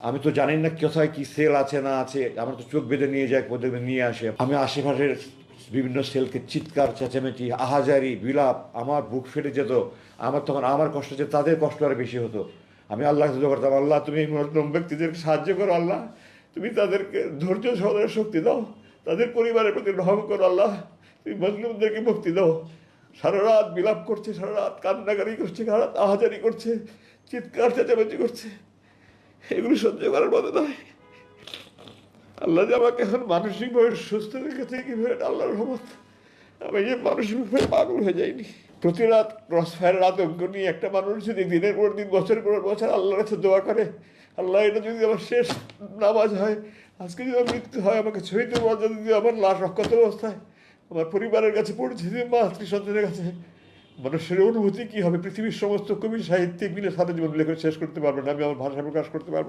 আমি তো জানি না কোথায় কি সেল আছে না আছে, আমার তো চোখ বেঁধে নিয়ে যায়, কোথাও নিয়ে আসে। আমি আশেপাশের বিভিন্ন সেলকে চিৎকার চেঁচামেচি আহাজারি বিলাপ, আমার বুক ফেটে যেত। আমার তখন আমার কষ্ট যে তাদের কষ্ট আর বেশি হতো। আমি আল্লাহকে দোয়া করতাম, আল্লাহ তুমি এই মজলুম ব্যক্তিদেরকে সাহায্য করো, আল্লাহ তুমি তাদেরকে ধৈর্য সহনের শক্তি দাও, তাদের পরিবারের প্রতি রহম করো আল্লাহ, তুমি মজলুমদেরকে মুক্তি দাও। সারা রাত বিলাপ করছে, সারা রাত কান্নাকারি করছে, সারা রাত আহাজারি করছে, চিৎকার চেঁচামেচি করছে। এগুলো সহ্য করার মতো নয়। আল্লাহ যে আমাকে এখন মানসিকভাবে সুস্থ রেখেছে কীভাবে, আল্লাহর রহমত। আমি যে মানসিকভাবে পাগল হয়ে যাইনি। প্রতি রাত ক্রস ফায়ারের আতঙ্ক নিয়ে একটা মানুষ যদি দিনের পর দিন বছরের পর বছর আল্লাহর কাছে দোয়া করে, আল্লাহ এটা যদি আমার শেষ নামাজ হয়, আজকে যদি আমার মৃত্যু হয়, আমাকে শহীদ মর্যাদা যদি আমার লাশ রক্ষত অবস্থায় আমার পরিবারের কাছে পৌঁছে দিয়ে মা স্ত্রী সন্তানের কাছে, মানুষের অনুভূতি কী হবে? পৃথিবীর সমস্ত কবি সাহিত্যিক মিলে সারা জীবন লেখা শেষ করতে পারবে না, আমি আমার ভাষা প্রকাশ করতে পারবো না।